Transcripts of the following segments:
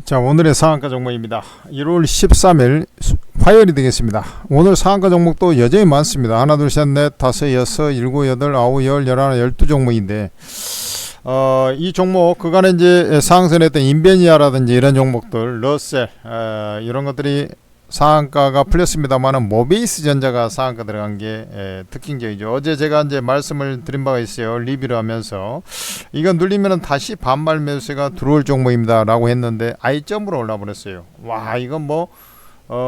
자, 오늘의 상한가 종목입니다. 1월 13일 화요일이 되겠습니다. 오늘 상한가 종목도 여전히 많습니다. 하나, 둘, 셋, 넷, 다섯, 여섯, 일곱, 여덟, 아홉, 열, 열하나, 12종목인데 이 종목 그간에 이제 상승했던 인베니아라든지 이런 종목들, 러셀 이런 것들이 상한가가 풀렸습니다만은 모베이스 전자가 상한가 들어간 게 특징적이죠. 어제 제가 이제 말씀을 드린 바가 있어요. 리뷰를 하면서 이건 눌리면은 다시 반발 매수세가 들어올 종목입니다 라고 했는데 아이점으로 올라 버렸어요. 와, 이건 뭐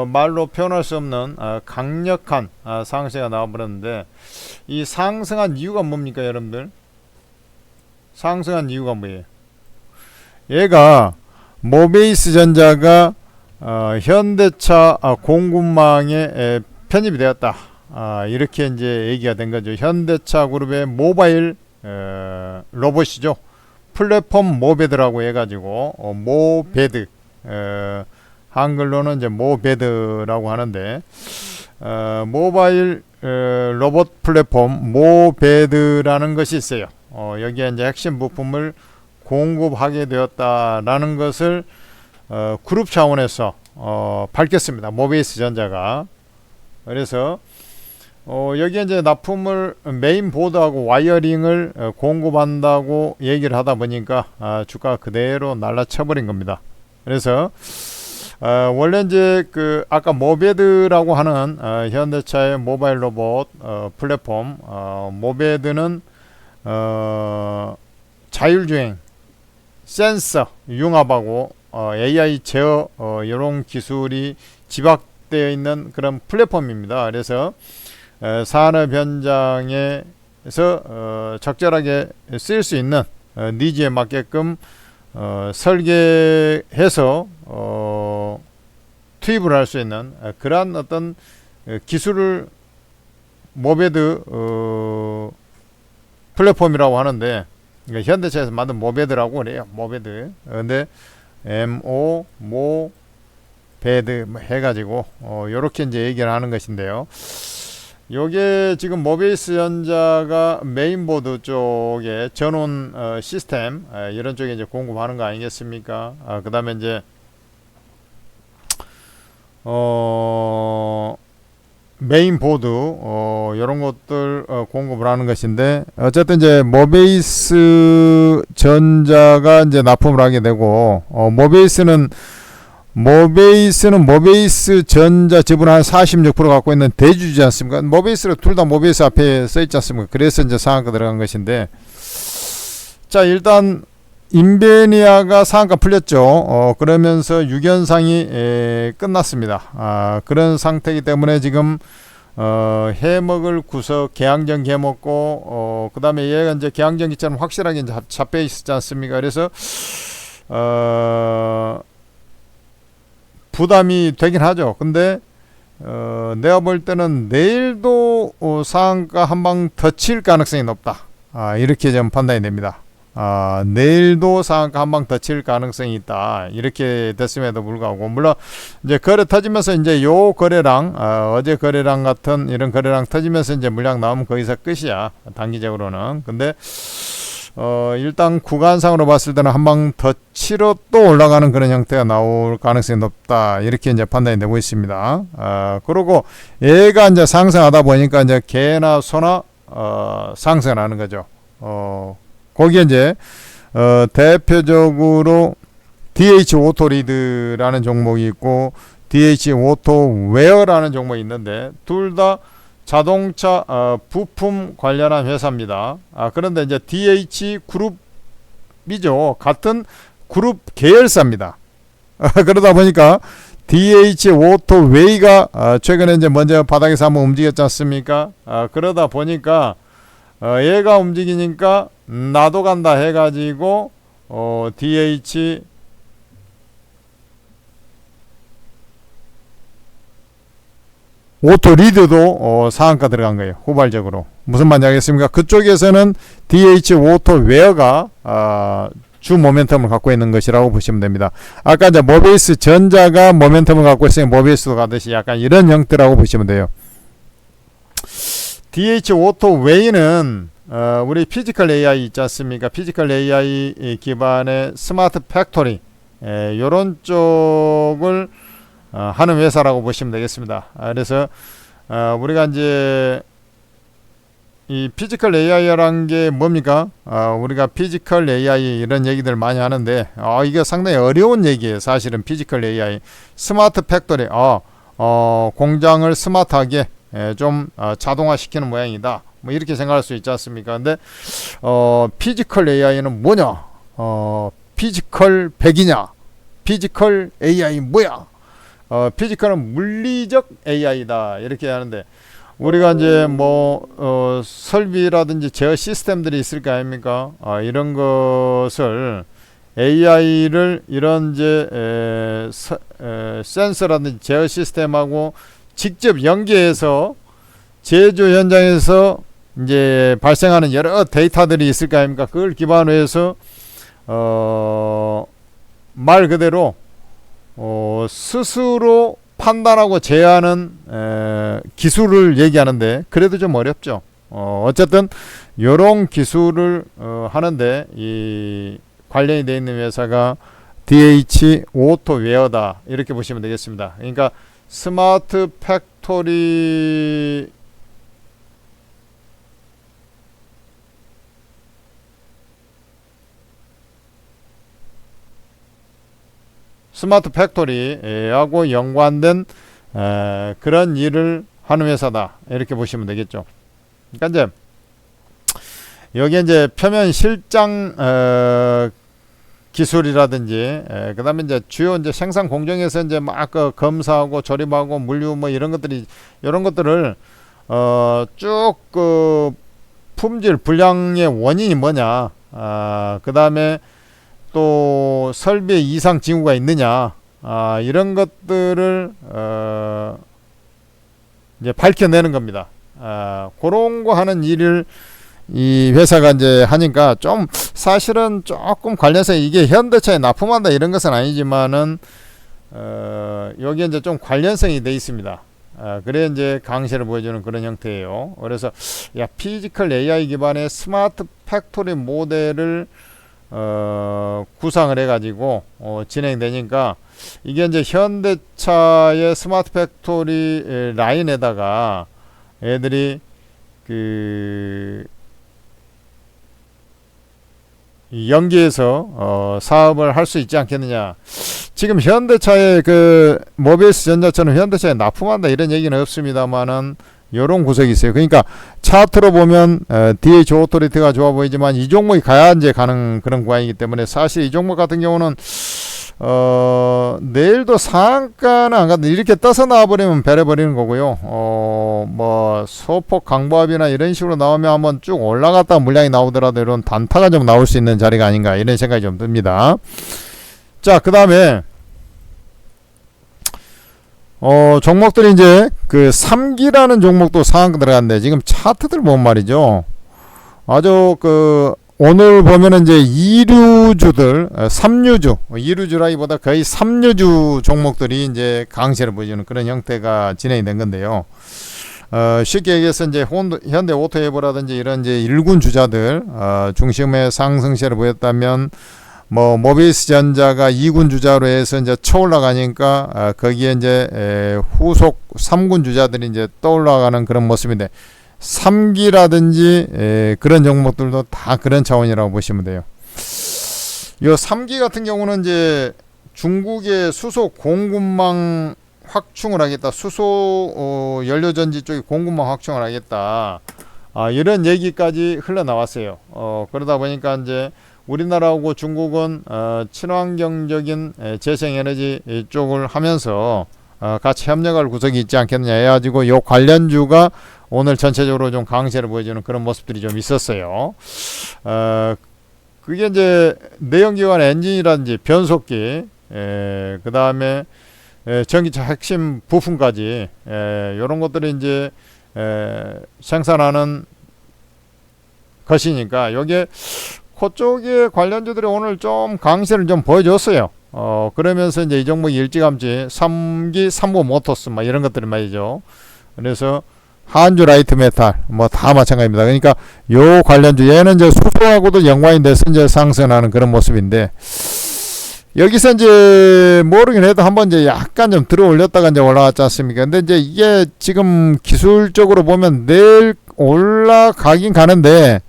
말로 표현할 수 없는 강력한 상승세가 나와 버렸는데, 이 상승한 이유가 뭡니까 여러분들? 상승한 이유가 뭐예요? 얘가 모베이스 전자가 현대차 공급망에 편입이 되었다. 이렇게 이제 얘기가 된 거죠. 현대차 그룹의 모바일 로봇이죠. 플랫폼 모베드라고 해가지고 모베드, 한글로는 이제 모베드라고 하는데 모바일 로봇 플랫폼 모베드라는 것이 있어요. 여기에 이제 핵심 부품을 공급하게 되었다라는 것을 그룹 차원에서 밝혔습니다. 모베이스 전자가. 그래서 여기에 이제 납품을 메인 보드하고 와이어링을 공급한다고 얘기를 하다 보니까 주가 그대로 날라쳐 버린 겁니다. 그래서 원래 이제 그 아까 모베드라고 하는 현대차의 모바일 로봇 플랫폼 모베드는 자율주행 센서 융합하고 AI 제어 이런 기술이 집약되어 있는 그런 플랫폼입니다. 그래서 산업 현장에서 적절하게 쓰일 수 있는 니즈에 맞게끔 설계해서 투입을 할 수 있는 그러한 어떤 기술을 모베드 플랫폼이라고 하는데, 현대차에서 만든 모베드라고 그래요. 모베드. 근데 모베드 해가지고 요렇게 이제 얘기를 하는 것인데요. 요게 지금 모베이스 전자가 메인보드 쪽에 전원 시스템 이런 쪽에 이제 공급하는 거 아니겠습니까? 그 다음에 이제 메인보드 이런 것들 공급을 하는 것인데, 어쨌든 이제 모베이스 전자가 이제 납품을 하게 되고 모베이스는 모베이스 전자 지분 한 46% 갖고 있는 대주주지 않습니까? 모베이스를 둘 다 모베이스 앞에 써 있지 않습니까? 그래서 이제 상한가 들어간 것인데, 자, 일단 인베니아가 상한가 풀렸죠. 그러면서 6연상이 끝났습니다. 그런 상태이기 때문에 지금 해먹을 구석 개항전 개먹고 그 다음에 얘가 이제 개항전기처럼 확실하게 이제 잡혀 있었지 않습니까? 그래서 부담이 되긴 하죠. 근데 내가 볼 때는 내일도 상한가 한 방 더 칠 가능성이 높다. 이렇게 좀 판단이 됩니다. 내일도 상한가 한 방 더 칠 가능성이 있다. 이렇게 됐음에도 불구하고, 물론 이제 거래 터지면서 이제 요 거래량 어제 거래량 같은 이런 거래량 터지면서 이제 물량 나오면 거기서 끝이야, 단기적으로는. 근데 일단 구간상으로 봤을 때는 한 방 더 치러 또 올라가는 그런 형태가 나올 가능성이 높다. 이렇게 이제 판단이 되고 있습니다. 그리고 얘가 이제 상승하다 보니까 이제 개나 소나 상승을 하는 거죠. 거기에 이제 대표적으로 DH 오토리드라는 종목이 있고 DH 오토웨어라는 종목이 있는데, 둘 다 자동차 부품 관련한 회사입니다. 그런데 이제 DH 그룹이죠. 같은 그룹 계열사입니다. 그러다 보니까 DH 오토웨이가 최근에 이제 먼저 바닥에서 한번 움직였지 않습니까? 그러다 보니까 얘가 움직이니까 나도 간다 해가지고 DH 오토리드도 상한가 들어간 거예요. 후발적으로. 무슨 말인지 알겠습니까? 그쪽에서는 DH 오토웨어가 주 모멘텀을 갖고 있는 것이라고 보시면 됩니다. 아까 이제 모베이스 전자가 모멘텀을 갖고 있으니 모베이스도 가듯이 약간 이런 형태라고 보시면 돼요. DH 오토웨이는 우리 피지컬 AI 있지 않습니까? 피지컬 AI 기반의 스마트 팩토리, 요런 쪽을 하는 회사라고 보시면 되겠습니다. 그래서 우리가 이제 이 피지컬 AI라는 게 뭡니까? 우리가 피지컬 AI 이런 얘기들 많이 하는데 이게 상당히 어려운 얘기예요. 사실은 피지컬 AI 스마트 팩토리 공장을 스마트하게 좀 자동화시키는 모양이다. 뭐 이렇게 생각할 수 있지 않습니까? 근데 피지컬 AI는 뭐냐? 피지컬 100이냐? 피지컬 AI 뭐야? 피지컬은 물리적 AI다. 이렇게 하는데 우리가 이제 설비라든지 제어 시스템들이 있을 거 아닙니까? 이런 것을 AI를 이런 이제 센서라든지 제어 시스템하고 직접 연계해서 제조 현장에서 이제 발생하는 여러 데이터들이 있을 거 아닙니까? 그걸 기반으로 해서 말 그대로 스스로 판단하고 제어하는 기술을 얘기하는데 그래도 좀 어렵죠. 어쨌든 이런 기술을 하는데 이 관련이 되어 있는 회사가 DH 오토웨어다 이렇게 보시면 되겠습니다. 그러니까 스마트 팩토리 스마트 팩토리하고 연관된 그런 일을 하는 회사다 이렇게 보시면 되겠죠. 그러니까 이제 여기 이제 표면 실장 기술이라든지 그다음에 이제 주요 이제 생산 공정에서 이제 막 검사하고 조립하고 물류 뭐 이런 것들이 이런 것들을 쭉 품질 불량의 원인이 뭐냐 그다음에 또 설비에 이상 징후가 있느냐 이런 것들을 이제 밝혀내는 겁니다. 그런 거 하는 일을 이 회사가 이제 하니까 좀 사실은 조금 관련해서 이게 현대차에 납품한다 이런 것은 아니지만은 여기에 이제 좀 관련성이 돼 있습니다. 그래 이제 강세를 보여주는 그런 형태예요. 그래서 피지컬 AI 기반의 스마트 팩토리 모델을 구상을 해가지고 진행되니까 이게 이제 현대차의 스마트 팩토리 라인에다가 애들이 연계해서 사업을 할 수 있지 않겠느냐. 지금 현대차의 모비스 전자처럼 현대차에 납품한다 이런 얘기는 없습니다만은 요런 구석이 있어요. 그러니까 차트로 보면 DH 오토리티가 좋아 보이지만 이 종목이 가야 이제 가는 그런 구간이기 때문에 사실 이 종목 같은 경우는 내일도 상한가는 안 가도 이렇게 떠서 나와버리면 배려버리는 거고요. 뭐 소폭 강보합이나 이런 식으로 나오면 한번 쭉 올라갔다 물량이 나오더라도 이런 단타가 좀 나올 수 있는 자리가 아닌가 이런 생각이 좀 듭니다. 자, 그 다음에 종목들이 이제 3기라는 종목도 상한가 들어갔는데 지금 차트들 보면 말이죠. 아주 오늘 보면은 이제 2류주들, 3류주, 2류주라기보다 거의 3류주 종목들이 이제 강세를 보여주는 그런 형태가 진행이 된 건데요. 쉽게 얘기해서 이제 현대 오토웨이브라든지 이런 이제 1군 주자들, 중심의 상승세를 보였다면 뭐 모비스 전자가 2군 주자로 해서 이제 쳐올라가니까 거기에 이제 후속 3군 주자들이 이제 떠올라가는 그런 모습인데 3기라든지 그런 종목들도 다 그런 차원이라고 보시면 돼요. 요 3기 같은 경우는 이제 중국의 수소 공급망 확충을 하겠다. 수소 연료전지 쪽에 공급망 확충을 하겠다. 이런 얘기까지 흘러나왔어요. 그러다 보니까 이제 우리나라하고 중국은 친환경적인 재생에너지 쪽을 하면서 같이 협력할 구석이 있지 않겠느냐 해가지고 요 관련주가 오늘 전체적으로 좀 강세를 보여주는 그런 모습들이 좀 있었어요. 그게 이제 내연기관 엔진이라든지 변속기, 그 다음에 전기차 핵심 부품까지 이런 것들이 이제 생산하는 것이니까 여기에 그쪽의 관련주들이 오늘 좀 강세를 좀 보여줬어요. 그러면서 이제 이 종목이 일찌감치 3기 3보 모터스 막 이런 것들이 말이죠. 그래서 한주 라이트 메탈 뭐 다 마찬가지입니다. 그러니까 요 관련주 얘는 이제 수소하고도 연관이 돼서 이제 상승하는 그런 모습인데 여기서 이제 모르긴 해도 한번 이제 약간 좀 들어 올렸다가 이제 올라갔지 않습니까? 근데 이제 이게 지금 기술적으로 보면 내일 올라가긴 가는데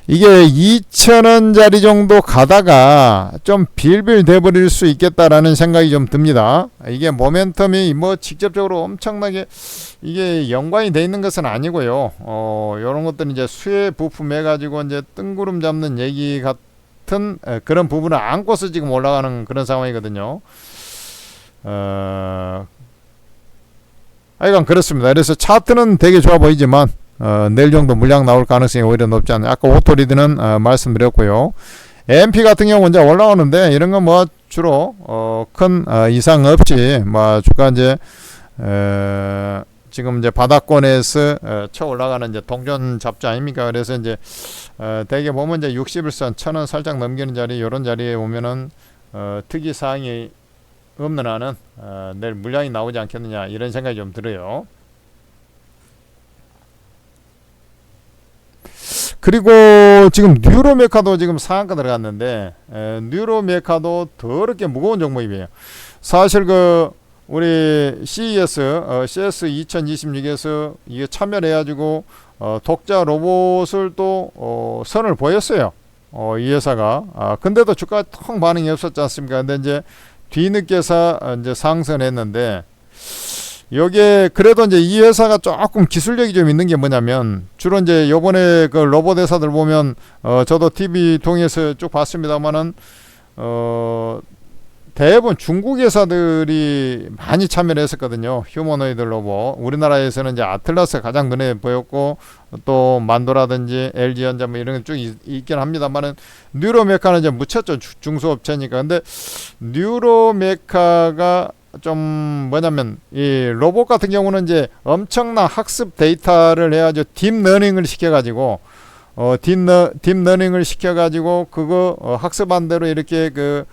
이게 2,000원짜리 정도 가다가 좀 빌빌 돼버릴 수 있겠다라는 생각이 좀 듭니다. 이게 모멘텀이 뭐 직접적으로 엄청나게 이게 연관이 돼 있는 것은 아니고요. 요런 것들은 이제 수혜 부품 해가지고 이제 뜬구름 잡는 얘기 같은 그런 부분을 안고서 지금 올라가는 그런 상황이거든요. 하여간 그렇습니다. 그래서 차트는 되게 좋아 보이지만 내일 정도 물량 나올 가능성이 오히려 높지 않나요? 아까 오토리드는 말씀드렸고요. AMP 같은 경우 이제 올라오는데 이런 건 뭐 주로 큰 이상 없이 뭐 주가 이제 지금 이제 바닥권에서 쳐 올라가는 이제 동전 잡지 아닙니까? 그래서 이제 대개 보면 이제 61선 1,000원 살짝 넘기는 자리 이런 자리에 오면은 특이 사항이 없는 한은 내일 물량이 나오지 않겠느냐 이런 생각이 좀 들어요. 그리고 지금 뉴로메카도 지금 상한가 들어갔는데 뉴로메카도 더럽게 무거운 종목이에요. 사실 그 우리 CES CS 2026에서 이게 참여를 해가지고 독자 로봇을 또 선을 보였어요. 이 회사가 근데도 주가 통 반응이 없었지 않습니까? 근데 이제 뒤늦게서 이제 상승했는데 여기에 그래도 이제 이 회사가 조금 기술력이 좀 있는 게 뭐냐면 주로 이제 요번에 그 로봇 회사들 보면 저도 TV 통해서 쭉 봤습니다만은 대부분 중국 회사들이 많이 참여를 했었거든요. 휴머노이드 로봇. 우리나라에서는 이제 아틀라스가 가장 눈에 보였고 또 만도라든지 LG전자 뭐 이런 게 쭉 있긴 합니다만은 뉴로메카는 이제 묻혔죠. 중소업체니까. 근데 뉴로메카가 좀 뭐냐면 이 로봇 같은 경우는 이제 엄청난 학습 데이터를 해가지고 딥러닝을 시켜가지고 딥러닝을 시켜가지고 그거 학습한 대로 이렇게 그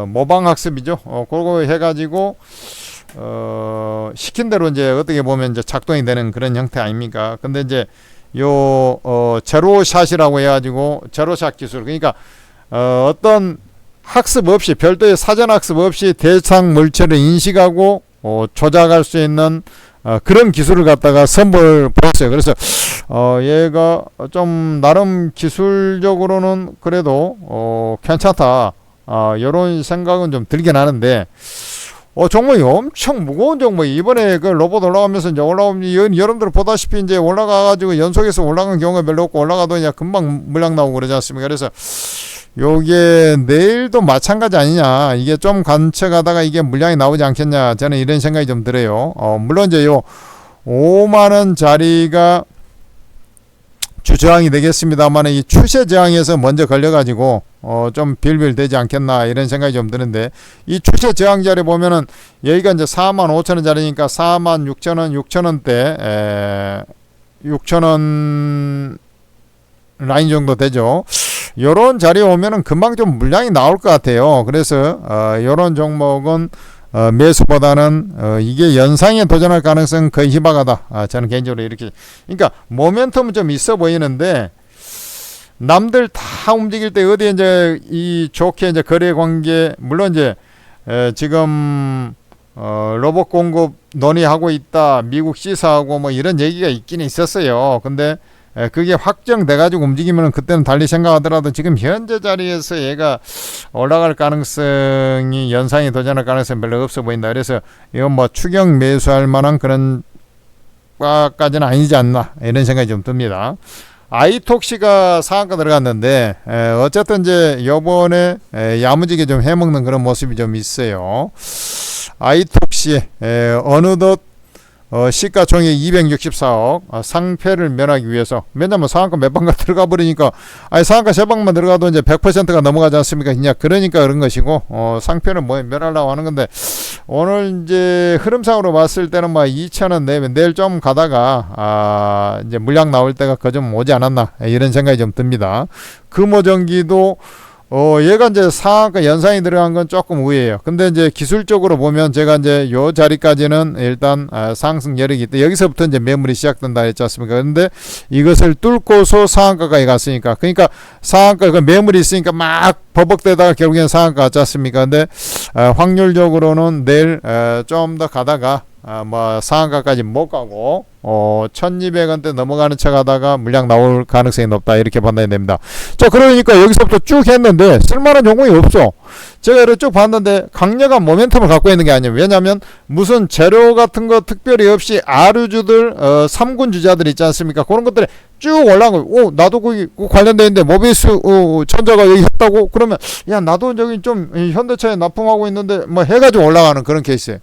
모방 학습이죠. 그거 해가지고 시킨 대로 이제 어떻게 보면 이제 작동이 되는 그런 형태 아닙니까? 근데 이제 요 제로샷이라고 해가지고 제로샷 기술 그러니까 어떤 학습 없이 별도의 사전 학습 없이 대상 물체를 인식하고 조작할 수 있는 그런 기술을 갖다가 선보를 보였어요. 그래서 얘가 좀 나름 기술적으로는 그래도 괜찮다. 이런 생각은 좀 들긴 하는데 종목이 엄청 무거운 종목이 이번에 그 로봇 올라가면서 이제 올라오면 여러분들 보다시피 이제 올라가가지고 연속해서 올라간 경우가 별로 없고 올라가도 이제 금방 물량 나오고 그러지 않습니까? 그래서 요게 내일도 마찬가지 아니냐 이게 좀 관측하다가 이게 물량이 나오지 않겠냐 저는 이런 생각이 좀 들어요. 물론 이제 요 5만원 자리가 주저항이 되겠습니다만 이 추세 저항에서 먼저 걸려가지고 좀 빌빌 되지 않겠나 이런 생각이 좀 드는데 이 추세 저항 자리 보면은 여기가 이제 45,000원 자리니까 46,000원 6,000원대 6,000원 라인 정도 되죠. 요런 자리에 오면은 금방 좀 물량이 나올 것 같아요. 그래서 요런 종목은 매수보다는 이게 연상에 도전할 가능성은 거의 희박하다. 저는 개인적으로 이렇게 그러니까 모멘텀은 좀 있어 보이는데 남들 다 움직일 때 어디에 이제 이 좋게 이제 거래 관계 물론 이제 지금 로봇 공급 논의하고 있다. 미국 시사하고 뭐 이런 얘기가 있긴 있었어요. 근데 그게 확정돼 가지고 움직이면 그때는 달리 생각하더라도 지금 현재 자리에서 얘가 올라갈 가능성이 연상이 도전할 가능성이 별로 없어 보인다. 그래서 이건 뭐 추격 매수할 만한 그런 과까지는 아니지 않나 이런 생각이 좀 듭니다. 아이톡시가 상한가 들어갔는데 어쨌든 이제 요번에 야무지게 좀 해먹는 그런 모습이 좀 있어요. 아이톡시 어느덧 시가총액 264억 상패를 면하기 위해서 왜냐면 상한가 몇 방가 들어가 버리니까 상한가 세 방만 들어가도 이제 100%가 넘어가지 않습니까? 그러니까 그런 것이고 상패는 뭐 면하려고 하는 건데 오늘 이제 흐름상으로 봤을 때는 뭐 2,000원 내면 내일 좀 가다가 이제 물량 나올 때가 그 좀 오지 않았나 이런 생각이 좀 듭니다. 금호전기도 얘가 이제 상한가 연상이 들어간 건 조금 우회예요. 근데 이제 기술적으로 보면 제가 이제 요 자리까지는 일단 상승 여력이 있다. 여기서부터 이제 매물이 시작된다 했지 않습니까? 근데 이것을 뚫고서 상한가까지 갔으니까, 그러니까 상한가 그 매물이 있으니까 막 버벅대다가 결국엔 상한가 갔지 않습니까? 근데 확률적으로는 내일 좀 더 가다가 뭐 상한가까지 못 가고 1200원대 넘어가는 척 하다가 물량 나올 가능성이 높다, 이렇게 판단이 됩니다. 자, 그러니까 여기서부터 쭉 했는데 쓸만한 종목이 없어. 제가 이렇게 쭉 봤는데 강력한 모멘텀을 갖고 있는 게 아니에요. 왜냐하면 무슨 재료 같은 거 특별히 없이 아류주들 3군 주자들 있지 않습니까? 그런 것들이 쭉 올라간 거예요. 나도 거기 관련돼 있는데 모비스 천자가 여기 했다고 그러면 야, 나도 저기 좀 현대차에 납품하고 있는데 뭐 해가지고 올라가는 그런 케이스예요.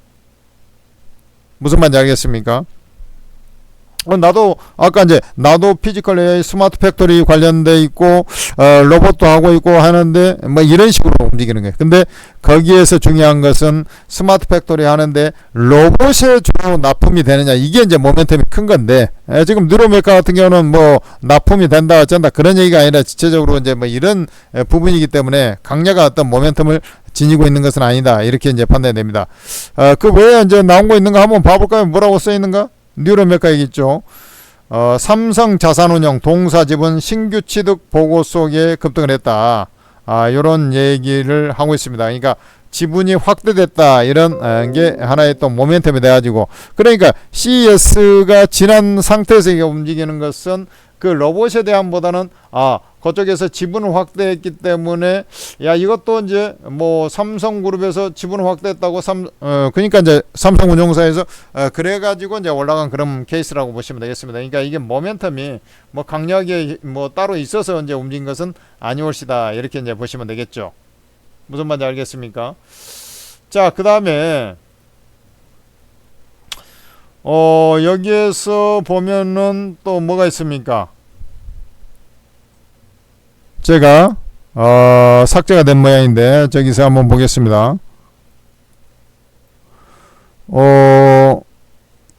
무슨 말인지 알겠습니까? 나도 아까 이제 나도 피지컬 AI 스마트 팩토리 관련돼 있고 로봇도 하고 있고 하는데 뭐 이런 식으로 움직이는 거예요. 근데 거기에서 중요한 것은 스마트 팩토리 하는데 로봇에 주로 납품이 되느냐, 이게 이제 모멘텀이 큰 건데 지금 뉴로메카 같은 경우는 뭐 납품이 된다 어쩐다 그런 얘기가 아니라 지체적으로 이제 뭐 이런 부분이기 때문에 강력한 어떤 모멘텀을 지니고 있는 것은 아니다, 이렇게 이제 판단이 됩니다. 그 외에 이제 나온 거 있는가 한번 봐볼까요? 뭐라고 써 있는가? 뉴로메카 얘기있죠. 삼성 자산운용 동사지분 신규 취득 보고 속에 급등을 했다. 이런 얘기를 하고 있습니다. 그러니까 지분이 확대됐다, 이런 게 하나의 또 모멘텀이 돼가지고, 그러니까 CES가 지난 상태에서 이게 움직이는 것은 그 로봇에 대한 보다는 그쪽에서 지분을 확대했기 때문에 야, 이것도 이제 뭐 삼성그룹에서 지분을 확대했다고 그러니까 이제 삼성운용사에서 그래가지고 이제 올라간 그런 케이스라고 보시면 되겠습니다. 그러니까 이게 모멘텀이 뭐 강력하게 뭐 따로 있어서 이제 움직인 것은 아니올시다, 이렇게 이제 보시면 되겠죠. 무슨 말인지 알겠습니까? 자, 그 다음에 여기에서 보면은 또 뭐가 있습니까? 제가 삭제가 된 모양인데 저기서 한번 보겠습니다.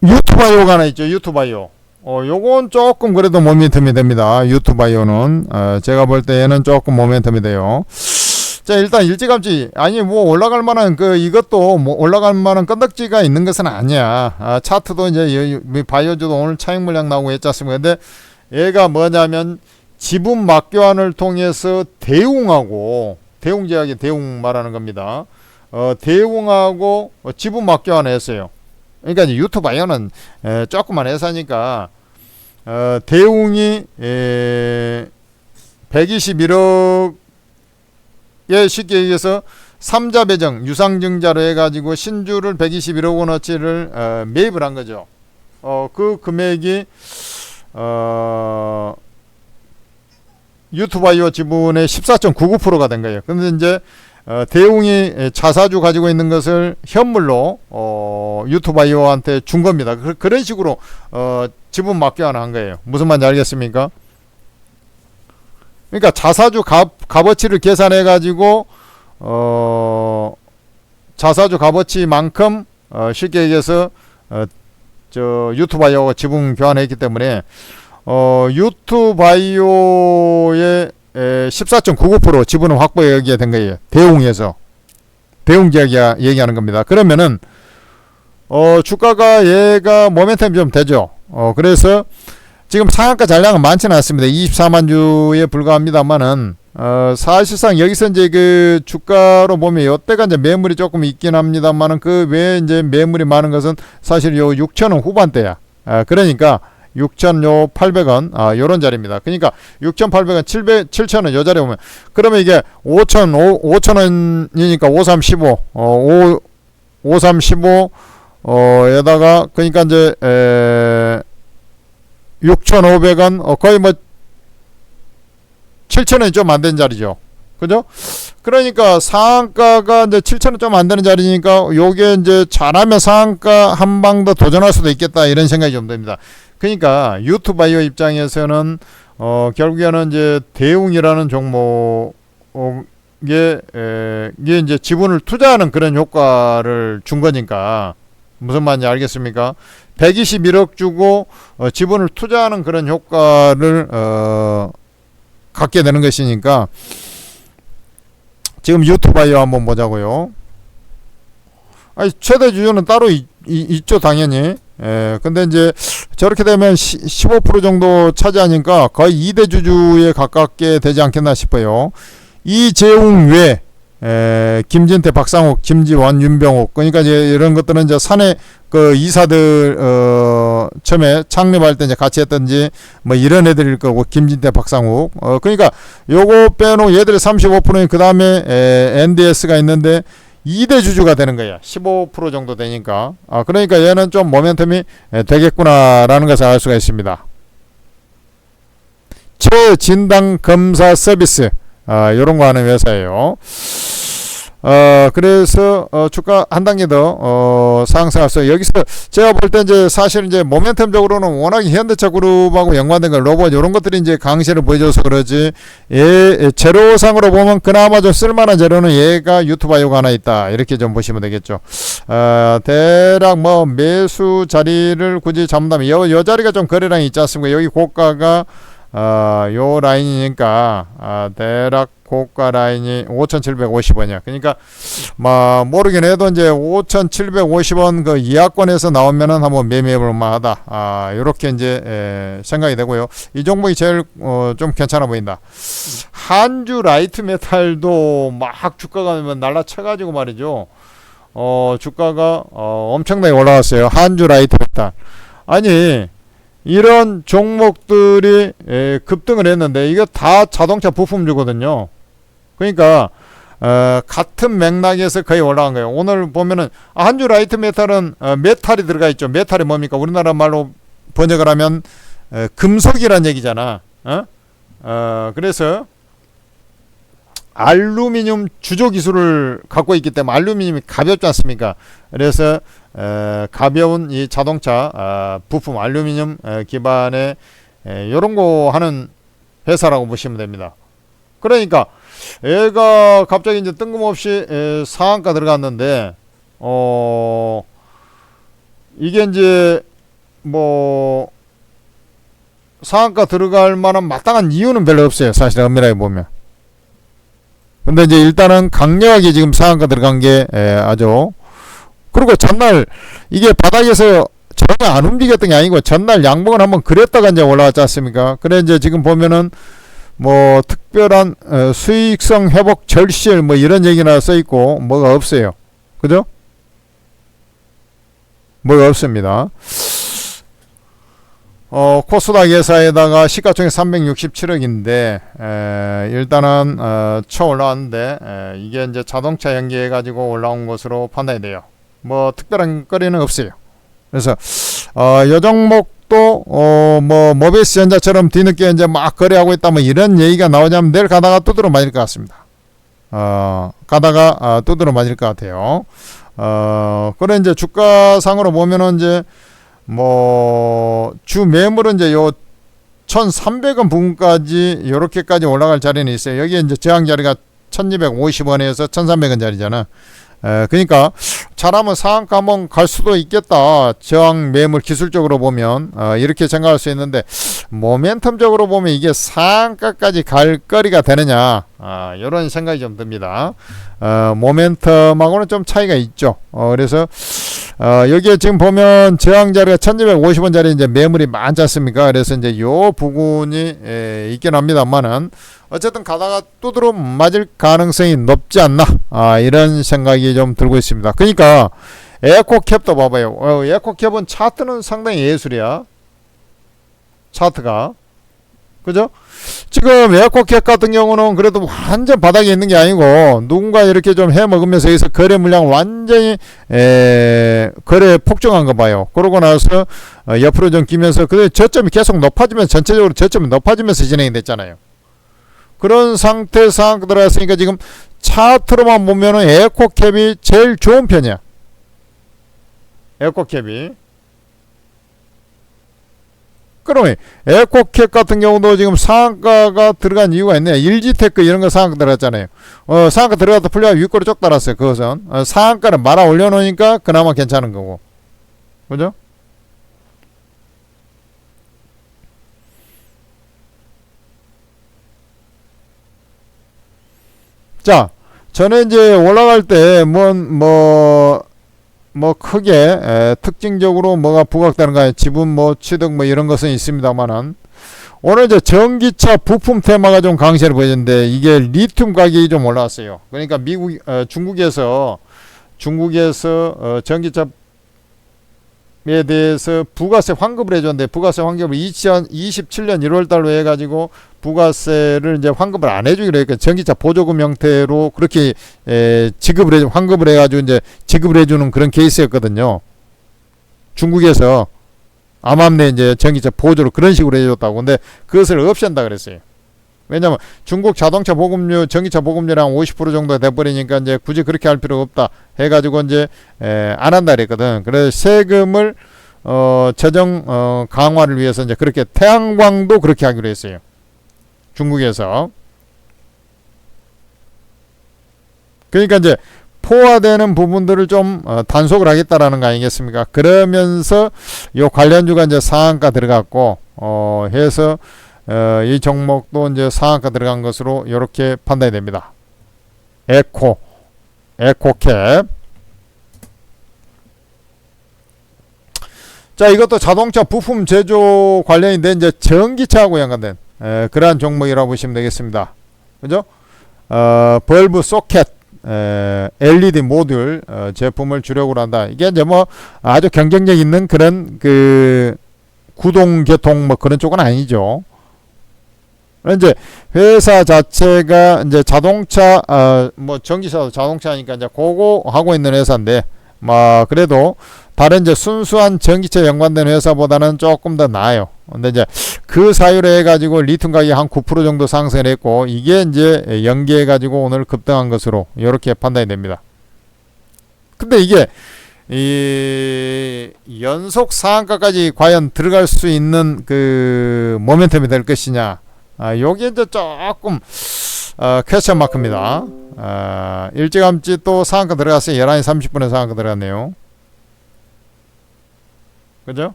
유투바이오가 하나 있죠. 유투바이오. 요건 조금 그래도 모멘텀이 됩니다. 유투바이오는 제가 볼 때 얘는 조금 모멘텀이 돼요. 자, 일단 일찌감치 뭐 올라갈 만한 이것도 뭐 올라갈 만한 건덕지가 있는 것은 아니야. 차트도 이제 바이오주도 오늘 차익 물량 나오고 했지 않습니까? 근데 얘가 뭐냐면 지분 막교환을 통해서 대웅제약이 대웅 말하는 겁니다. 대웅하고 지분 막교환을 했어요. 그러니까 이제 유튜바이오는 조그만 회사니까 대웅이 121억 예, 쉽게 얘기해서 3자 배정 유상증자로 해가지고 신주를 121억 원어치를 매입을 한 거죠. 그 금액이 유투바이오 지분의 14.99%가 된 거예요. 근데 이제 대웅이 자사주 가지고 있는 것을 현물로 유투바이오한테 준 겁니다. 그런 식으로 지분 막교환을 한 거예요. 무슨 말인지 알겠습니까? 그러니까 자사주 값어치를 계산해 가지고 자사주 값어치만큼 쉽게 얘기해서 유투바이오가 지분 교환했기 때문에 유투바이오의 14.99% 지분을 확보하게 된 거예요. 대웅에서 대웅제약 얘기하는 겁니다. 그러면은 주가가 얘가 모멘텀이 좀 되죠. 그래서 지금 상한가 잔량은 많지는 않습니다. 24만 주에 불과합니다만은 사실상 여기서 이제 그 주가로 보면 이때가 이제 매물이 조금 있긴 합니다만은 그 외에 이제 매물이 많은 것은 사실 요 6,000원 후반대야. 그러니까 6,800원 요런 자리입니다. 그러니까 6,800원 7,000원 요 자리에 오면 그러면 이게 5,000원이니까 5315 5315 에다가 그러니까 이제 6,500원 거의 뭐 7,000원이 좀 안 된 자리죠. 그죠? 그러니까 상한가가 이제 7,000원 좀 안 되는 자리니까 요게 이제 잘하면 상한가 한 방 더 도전할 수도 있겠다, 이런 생각이 좀 듭니다. 그러니까 유투바이오 입장에서는 결국에는 이제 대웅이라는 종목에 이게 이제 지분을 투자하는 그런 효과를 준 거니까 무슨 말인지 알겠습니까? 121억 주고 지분을 투자하는 그런 효과를 갖게 되는 것이니까 지금 유튜바이오 한번 보자고요. 아니, 최대 주주는 따로 있죠, 당연히. 근데 이제 저렇게 되면 15% 정도 차지하니까 거의 2대 주주에 가깝게 되지 않겠나 싶어요. 이재웅 외 김진태, 박상욱, 김지원, 윤병욱, 그러니까 이제 이런 것들은 이제 사내 그 이사들 처음에 창립할 때 이제 같이 했던지 뭐 이런 애들일 거고, 김진태, 박상욱. 그러니까 요거 빼놓고 얘들이 35%인 그 다음에 NDS가 있는데 2대 주주가 되는 거야. 15% 정도 되니까. 그러니까 얘는 좀 모멘텀이 되겠구나라는 것을 알 수가 있습니다. 최진당 검사 서비스. 요런 거 하는 회사예요. 그래서 주가 한 단계 더 상승했어요. 여기서 제가 볼 때 이제 사실 이제 모멘텀적으로는 워낙 현대차 그룹하고 연관된 거, 로봇 이런 것들이 이제 강세를 보여줘서 그러지. 재료상으로 보면 그나마 좀 쓸만한 재료는 얘가 유튜바이오가 하나 있다, 이렇게 좀 보시면 되겠죠. 대략 뭐 매수 자리를 굳이 잡는다면 요 자리가 좀 거래량이 있지 않습니까? 여기 고가가 요 라인이니까 대략 고가 라인이 5,750원이야. 그러니까 모르긴 해도 이제 5,750원 그 이하권에서 나오면은 한번 매매해볼 만하다. 요렇게 이제 생각이 되고요. 이 종목이 제일 좀 괜찮아 보인다. 한주 라이트 메탈도 막 주가가 날라쳐가지고 말이죠. 주가가 엄청나게 올라왔어요. 한주 라이트 메탈. 아니, 이런 종목들이 급등을 했는데 이거 다 자동차 부품주거든요. 그러니까 같은 맥락에서 거의 올라간 거예요. 오늘 보면은 한주 라이트 메탈은 메탈이 들어가 있죠. 메탈이 뭡니까? 우리나라 말로 번역을 하면 금속이란 얘기잖아. 그래서 알루미늄 주조 기술을 갖고 있기 때문에 알루미늄이 가볍지 않습니까? 그래서 가벼운 이 자동차 부품 알루미늄 기반의 요런 거 하는 회사라고 보시면 됩니다. 그러니까 얘가 갑자기 이제 뜬금없이 상한가 들어갔는데 이게 이제 뭐 상한가 들어갈 만한 마땅한 이유는 별로 없어요. 사실 엄밀하게 보면. 근데 이제 일단은 강력하게 지금 상한가 들어간 게 아주, 그리고 전날 이게 바닥에서 전혀 안 움직였던 게 아니고 전날 양봉을 한번 그렸다가 이제 올라왔지 않습니까? 그래 이제 지금 보면은 뭐 특별한 수익성 회복 절실 뭐 이런 얘기나 써 있고 뭐가 없어요. 그죠? 뭐가 없습니다. 코스닥 회사에다가 시가총액 367억인데 일단은 쳐 올라왔는데 이게 이제 자동차 연계해 가지고 올라온 것으로 판단이 돼요. 뭐 특별한 거리는 없어요. 그래서 요 종목도 뭐 모비스 전자처럼 뒤늦게 이제 막 거래하고 있다 뭐 이런 얘기가 나오자면 내일 가다가 두드러 맞을 것 같습니다. 가다가 두드러 맞을 것 같아요. 그래 이제 주가상으로 보면은 이제 뭐 주 매물은 이제 요 1,300원 부근까지 요렇게까지 올라갈 자리는 있어요. 여기에 이제 저항 자리가 1,250원에서 1,300원 자리잖아. 그러니까 잘하면 상한가 한번 갈 수도 있겠다. 저항 매물 기술적으로 보면 이렇게 생각할 수 있는데 모멘텀적으로 보면 이게 상한가까지 갈 거리가 되느냐, 이런 생각이 좀 듭니다. 모멘텀하고는 좀 차이가 있죠. 그래서 여기에 지금 보면 저항 자리가 1,250원 자리 이제 매물이 많지 않습니까? 그래서 이제 요 부분이 있긴 합니다만은 어쨌든 가다가 두드러 맞을 가능성이 높지 않나, 이런 생각이 좀 들고 있습니다. 그러니까 에코캡도 봐봐요. 에코캡은 차트는 상당히 예술이야. 차트가, 그죠? 지금 에코캡 같은 경우는 그래도 완전 바닥에 있는 게 아니고 누군가 이렇게 좀 해먹으면서 여기서 거래 물량 완전히 거래 폭증한 거 봐요. 그러고 나서 옆으로 좀 끼면서 그 저점이 계속 높아지면서 전체적으로 저점이 높아지면서 진행이 됐잖아요. 그런 상태 상황 들어갔으니까 지금 차트로만 보면은 에코캡이 제일 좋은 편이야. 에코캡이. 그러면 에코캡 같은 경우도 지금 상한가가 들어간 이유가 있네. 일지테크 이런 거 상한가 들어갔잖아요. 상한가 들어갔다 풀려가 윗꼬리 쪽 달았어요. 그것은 상한가를 말아 올려놓으니까 그나마 괜찮은 거고, 그죠? 자, 전에 이제 올라갈 때 뭐 크게 특징적으로 뭐가 부각되는가, 지분 뭐 취득 뭐 이런 것은 있습니다만은, 오늘 이제 전기차 부품 테마가 좀 강세를 보이는데, 이게 리튬 가격이 좀 올라왔어요. 그러니까 중국에서 전기차 에 대해서 부가세 환급을 해줬는데, 부가세 환급을 2027년 1월달로 해가지고 부가세를 이제 환급을 안 해주기로 했거든요. 전기차 보조금 형태로 그렇게 환급을 해가지고 이제 지급을 해주는 그런 케이스였거든요. 중국에서 암암내 이제 전기차 보조로 그런 식으로 해줬다고. 근데 그것을 없앤다 그랬어요. 왜냐면 중국 자동차 보급률, 전기차 보급률이 한 50% 정도 돼버리니까 이제 굳이 그렇게 할 필요가 없다 해가지고 이제 안 한다 그랬거든. 그래서 세금을 재정 강화를 위해서 이제 그렇게, 태양광도 그렇게 하기로 했어요. 중국에서. 그러니까 이제 포화되는 부분들을 좀 단속을 하겠다라는 거 아니겠습니까? 그러면서 요 관련주가 이제 상한가 들어갔고 해서 이 종목도 이제 상한가 들어간 것으로 이렇게 판단이 됩니다. 에코캡. 자, 이것도 자동차 부품 제조 관련인데 이제 전기차하고 연관된 그러한 종목이라고 보시면 되겠습니다. 그죠? 벌브 소켓, LED 모듈 제품을 주력으로 한다. 이게 이제 뭐 아주 경쟁력 있는 그런 그 구동계통 뭐 그런 쪽은 아니죠. 이제 회사 자체가 이제 자동차 뭐 전기차도 자동차니까 이제 그거 하고 있는 회사인데, 뭐 그래도 다른 이제 순수한 전기차 연관된 회사보다는 조금 더 나아요. 근데 이제 그 사유로 해가지고 리튬 가격이 한 9% 정도 상승을 했고, 이게 이제 연계해가지고 오늘 급등한 것으로 이렇게 판단이 됩니다. 근데 이게 이 연속 상한가까지 과연 들어갈 수 있는 그 모멘텀이 될 것이냐, 요게 이제 조금 퀘스천 마크입니다. 일찌감치 또 상한가 들어갔어요. 11시 30분에 상한가 들어갔네요. 그죠?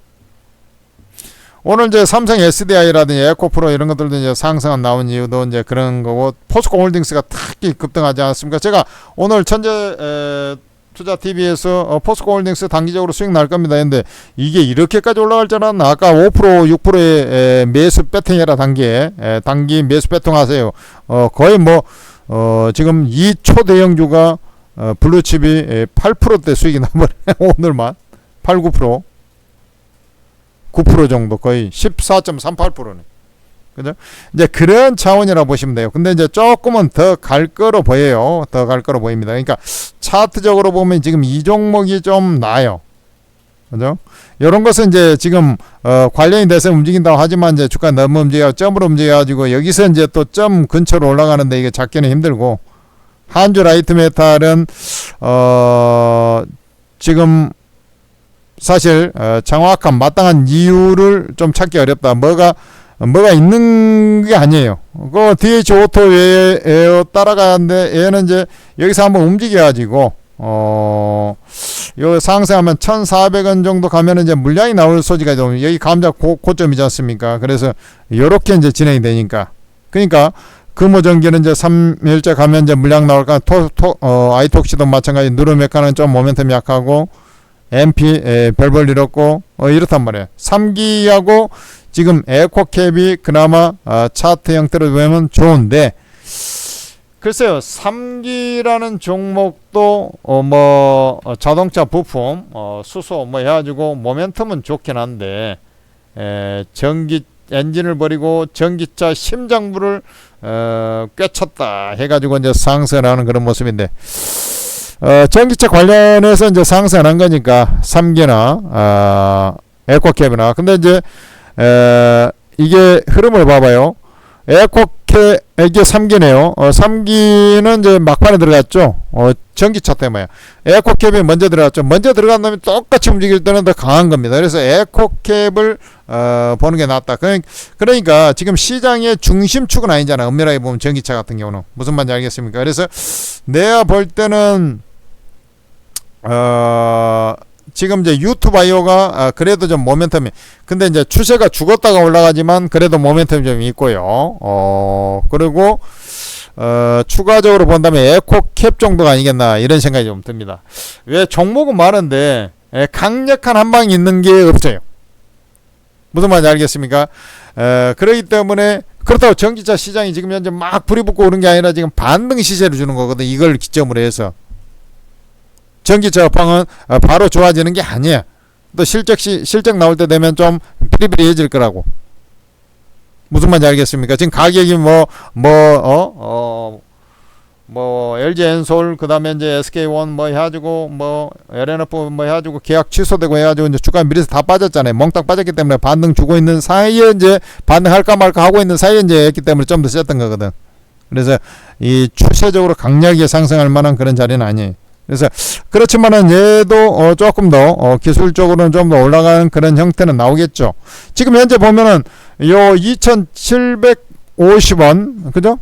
오늘 이제 삼성 SDI라든지 에코프로 이런 것들도 이제 상승한 나온 이유도 이제 그런 거고, 포스코홀딩스가 특히 급등하지 않았습니까? 제가 오늘 천재 투자 TV에서 포스코홀딩스 단기적으로 수익 날 겁니다. 근데 이게 이렇게까지 올라갈 줄 알았나? 아까 5% 6%의 매수 배팅해라, 단기 매수 배팅하세요. 거의 뭐 지금 이 초대형주가 블루칩이 8%대 수익이 나버리네. 오늘만 8, 9%, 9% 정도, 거의 14.38%네. 그죠? 이제 그런 차원이라고 보시면 돼요. 근데 이제 조금은 더 갈 거로 보여요. 더 갈 거로 보입니다. 그러니까 차트적으로 보면 지금 이 종목이 좀 나아요. 그죠? 이런 것은 이제 지금 관련이 돼서 움직인다고 하지만 이제 주가 너무 점으로 움직여가지고 여기서 이제 또 점 근처로 올라가는데 이게 잡기는 힘들고, 한주 라이트 메탈은 지금 사실 정확한 마땅한 이유를 좀 찾기 어렵다. 뭐가 있는 게 아니에요. 그 DH 오토 외에 따라가는데, 얘는 이제 여기서 한번 움직여가지고 요 상승하면 1,400원 정도 가면은 이제 물량이 나올 소지가 좀, 여기 감자 고점이지 않습니까? 그래서 요렇게 이제 진행이 되니까, 그러니까 금호전기는 이제 3일째 가면 이제 물량 나올까. 아이톡시도 마찬가지. 누르메카는 좀 모멘텀이 약하고, MP 별볼 일 없고 이렇단 말이에요. 3기하고 지금 에코캡이 그나마 차트 형태로 보면 좋은데, 글쎄요, 3기라는 종목도 뭐 자동차 부품 수소 뭐 해가지고 모멘텀은 좋긴 한데, 전기 엔진을 버리고 전기차 심장부를 꿰쳤다 해가지고 이제 상승하는 그런 모습인데, 전기차 관련해서 이제 상승한 거니까 3기나 에코캡이나. 근데 이제 이게 흐름을 봐봐요. 에코캡 이게 3기네요. 3기는 이제 막판에 들어갔죠. 전기차 때문에. 에코캡이 먼저 들어갔죠. 먼저 들어간 놈이 똑같이 움직일 때는 더 강한 겁니다. 그래서 에코캡을 보는 게 낫다. 그러니까 지금 시장의 중심축은 아니잖아. 엄밀하게 보면 전기차 같은 경우는. 무슨 말인지 알겠습니까? 그래서 내가 볼 때는 지금 이제 유투바이오가 그래도 좀 모멘텀이, 근데 이제 추세가 죽었다가 올라가지만 그래도 모멘텀이 좀 있고요. 그리고 추가적으로 본다면 에코캡 정도가 아니겠나 이런 생각이 좀 듭니다. 왜 종목은 많은데 강력한 한방이 있는 게 없어요. 무슨 말인지 알겠습니까? 그렇기 때문에, 그렇다고 전기차 시장이 지금 현재 막 불이 붙고 오는 게 아니라 지금 반등 시세를 주는 거거든. 이걸 기점으로 해서 전기차 업황은 바로 좋아지는 게 아니야. 또 실적 나올 때 되면 좀 비리비리해질 거라고. 무슨 말인지 알겠습니까? 지금 가격이 LG 엔솔, 그 다음에 이제 SK1 해가지고, LNF 해가지고 계약 취소되고 해가지고 이제 주가 미리서 다 빠졌잖아요. 몽땅 빠졌기 때문에 반등 주고 있는 사이에 이제 반등할까 말까 하고 있는 사이에 이제 했기 때문에 좀 더 셌던 거거든. 그래서 이 추세적으로 강력하게 상승할 만한 그런 자리는 아니에요. 그래서 그렇지만은 얘도 조금 더 기술적으로는 좀 더 올라가는 그런 형태는 나오겠죠. 지금 현재 보면은 요 2,750원, 그죠?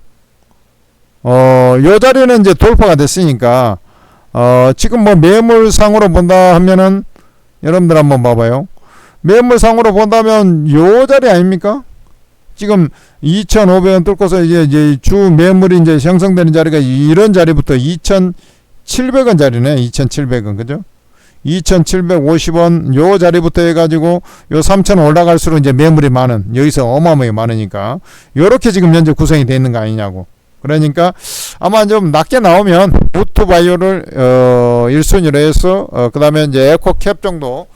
요 자리는 이제 돌파가 됐으니까, 지금 매물상으로 본다 하면은, 여러분들 한번 봐봐요. 매물상으로 본다면 요 자리 아닙니까? 지금 2,500원 뚫고서 이제 주 매물이 이제 형성되는 자리가 이런 자리부터 2,700원 자리네. 2,700원, 그죠? 2,750원 요 자리부터 해가지고 요 3,000원 올라갈수록 이제 매물이 많은, 여기서 어마어마하게 많으니까, 요렇게 지금 현재 구성이 되어 있는 거 아니냐고. 그러니까 아마 좀 낮게 나오면 유투바이오를 1순위로 해서 그 다음에 이제 에코캡 정도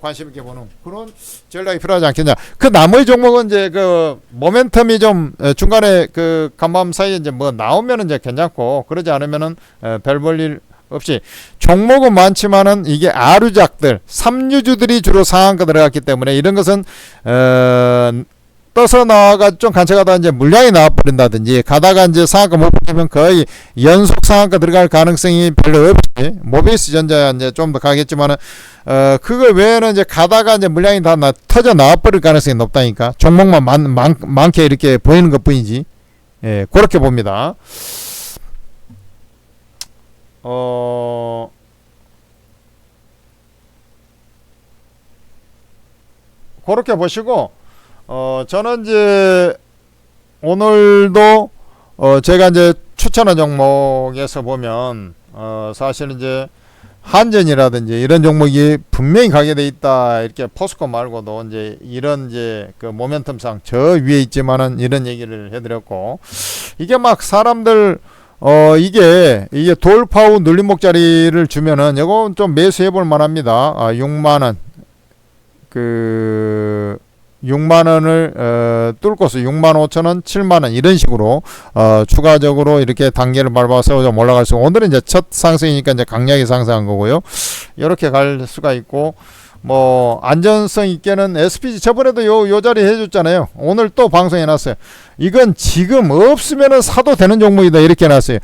관심 있게 보는 그런 전략이 필요하지 않겠냐. 그 나머지 종목은 이제 그 모멘텀이 좀 중간에 그 간밤 사이에 이제 나오면은 이제 괜찮고, 그러지 않으면은 별 볼 일 없이. 종목은 많지만은 이게 아류작들, 삼류주들이 주로 상한가 들어갔기 때문에 이런 것은 떠서 나와가 좀 간체가다 이제 물량이 나와버린다든지, 가다가 이제 상한가 못 붙으면 거의 연속 상한가 들어갈 가능성이 별로 없이, 모비스 전자 이제 좀 더 가겠지만은, 그거 외에는 이제 가다가 이제 물량이 다 터져 나와버릴 가능성이 높다니까. 종목만 많게 이렇게 보이는 것 뿐이지. 예, 그렇게 봅니다. 그렇게 보시고, 저는 이제 오늘도 제가 이제 추천한 종목에서 보면 사실 이제 한전이라든지 이런 종목이 분명히 가게 돼 있다, 이렇게 포스코 말고도 이제 이런 이제 그 모멘텀상 저 위에 있지만은 이런 얘기를 해드렸고, 이게 막 사람들 이게 돌파 후 눌림목 자리를 주면은 이건 좀 매수해 볼 만합니다. 6만원 6만원을 뚫고서 65,000원, 7만원 이런 식으로 추가적으로 이렇게 단계를 밟아서 좀 올라갈 수, 오늘은 이제 첫 상승이니까 이제 강력히 상승한 거고요. 이렇게 갈 수가 있고, 안전성 있게는 SPG 저번에도 요 자리 해줬잖아요. 오늘 또 방송해 놨어요. 이건 지금 없으면은 사도 되는 종목이다, 이렇게 해놨어요.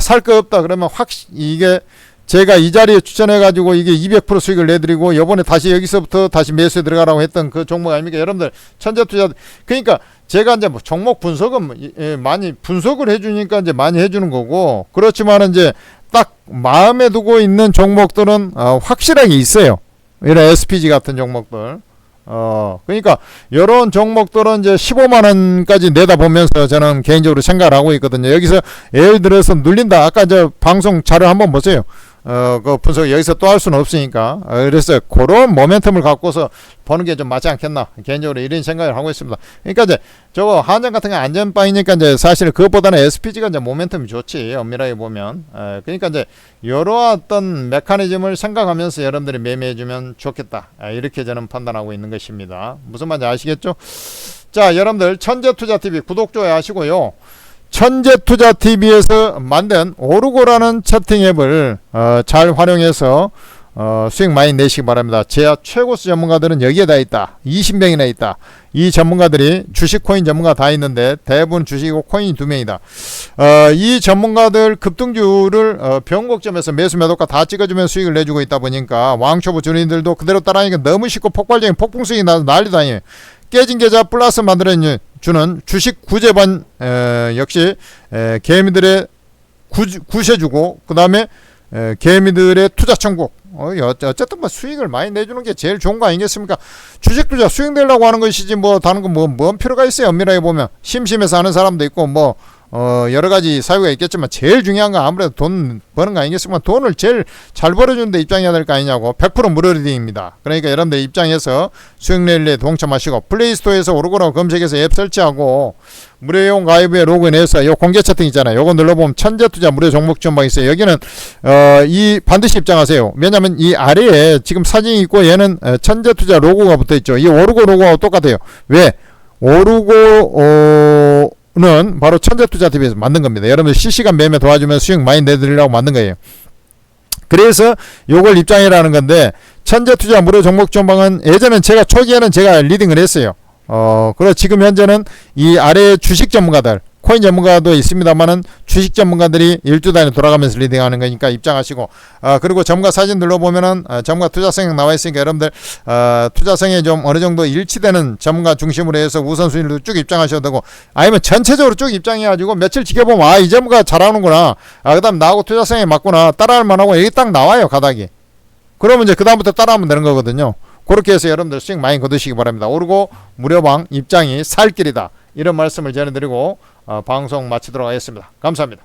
살 거 없다 그러면 이게 제가 이 자리에 추천해가지고 이게 200% 수익을 내드리고, 요번에 다시 여기서부터 다시 매수에 들어가라고 했던 그 종목 아닙니까? 여러분들, 천재투자. 그러니까 제가 이제 종목 분석은 많이 분석을 해주니까 이제 많이 해주는 거고, 그렇지만 이제 딱 마음에 두고 있는 종목들은 확실하게 있어요. 이런 SPG 같은 종목들. 그러니까 요런 종목들은 이제 15만원까지 내다보면서 저는 개인적으로 생각을 하고 있거든요. 여기서 예를 들어서 눌린다. 아까 저 방송 자료 한번 보세요. 그 분석 여기서 또 할 수는 없으니까. 그래서 그런 모멘텀을 갖고서 보는 게 좀 맞지 않겠나, 개인적으로 이런 생각을 하고 있습니다. 그러니까 이제 저거 한전 같은 게 안전바이니까 이제 사실 그것보다는 SPG가 이제 모멘텀이 좋지, 엄밀하게 보면. 그러니까 이제 여러 어떤 메커니즘을 생각하면서 여러분들이 매매해주면 좋겠다, 이렇게 저는 판단하고 있는 것입니다. 무슨 말인지 아시겠죠? 자, 여러분들 천재투자TV 구독, 좋아요 하시고요. 천재투자TV에서 만든 오르고라는 채팅 앱을 잘 활용해서 수익 많이 내시기 바랍니다. 제야 최고수 전문가들은 여기에 다 있다. 20명이나 있다. 이 전문가들이 주식 코인 전문가 다 있는데 대부분 주식이고 코인이 2명이다. 이 전문가들 급등주를 변곡점에서 매수 매도가 다 찍어주면 수익을 내주고 있다 보니까 왕초보 주인들도 그대로 따라하니까 너무 쉽고 폭발적인 폭풍수익이 나서 난리도 아니에요. 깨진 계좌 플러스 만들어주는 주식 구제반 역시 개미들의 구세주고, 그 다음에 개미들의 투자 천국, 어쨌든 뭐 수익을 많이 내주는 게 제일 좋은 거 아니겠습니까? 주식 투자 수익 내려고 하는 것이지 뭐 다른 거 뭔 필요가 있어요. 엄밀하게 보면 심심해서 하는 사람도 있고 뭐 여러 가지 사유가 있겠지만 제일 중요한 건 아무래도 돈 버는 거 아니겠습니까? 돈을 제일 잘 벌어주는 데 입장해야 될 거 아니냐고. 100% 무료 리딩입니다. 그러니까 여러분들 입장해서 수익 랠리에 동참하시고 플레이스토어에서 오르고라고 검색해서 앱 설치하고 무료용 가입에 로그인해서 요 공개 채팅 있잖아요. 요거 눌러보면 천재투자 무료 종목 전방 있어요. 여기는 이 반드시 입장하세요. 왜냐면 이 아래에 지금 사진이 있고 얘는 천재투자 로고가 붙어있죠. 이 오르고 로고하고 똑같아요. 왜? 오르고 는 바로 천재투자TV에서 만든 겁니다. 여러분들 실시간 매매 도와주면 수익 많이 내드리려고 만든 거예요. 그래서 요걸 입장이라는 건데 천재투자 무료 종목 전방은 예전엔 제가 초기에는 제가 리딩을 했어요. 그리고 지금 현재는 이 아래 주식 전문가들 코인 전문가도 있습니다만은 주식 전문가들이 일주 단위 돌아가면서 리딩하는 거니까 입장하시고 그리고 전문가 사진 눌러보면은 전문가 투자성 나와 있으니까 여러분들 투자성에 좀 어느 정도 일치되는 전문가 중심으로 해서 우선순위로 쭉 입장하셔도 되고 아니면 전체적으로 쭉 입장해가지고 며칠 지켜보면 이 전문가 잘하는구나 그 다음 나하고 투자성에 맞구나 따라할 만하고 여기 딱 나와요 가닥이. 그러면 이제 그 다음부터 따라하면 되는 거거든요. 그렇게 해서 여러분들 수익 많이 거두시기 바랍니다. 오르고 무료방 입장이 살 길이다 이런 말씀을 전해드리고 방송 마치도록 하겠습니다. 감사합니다.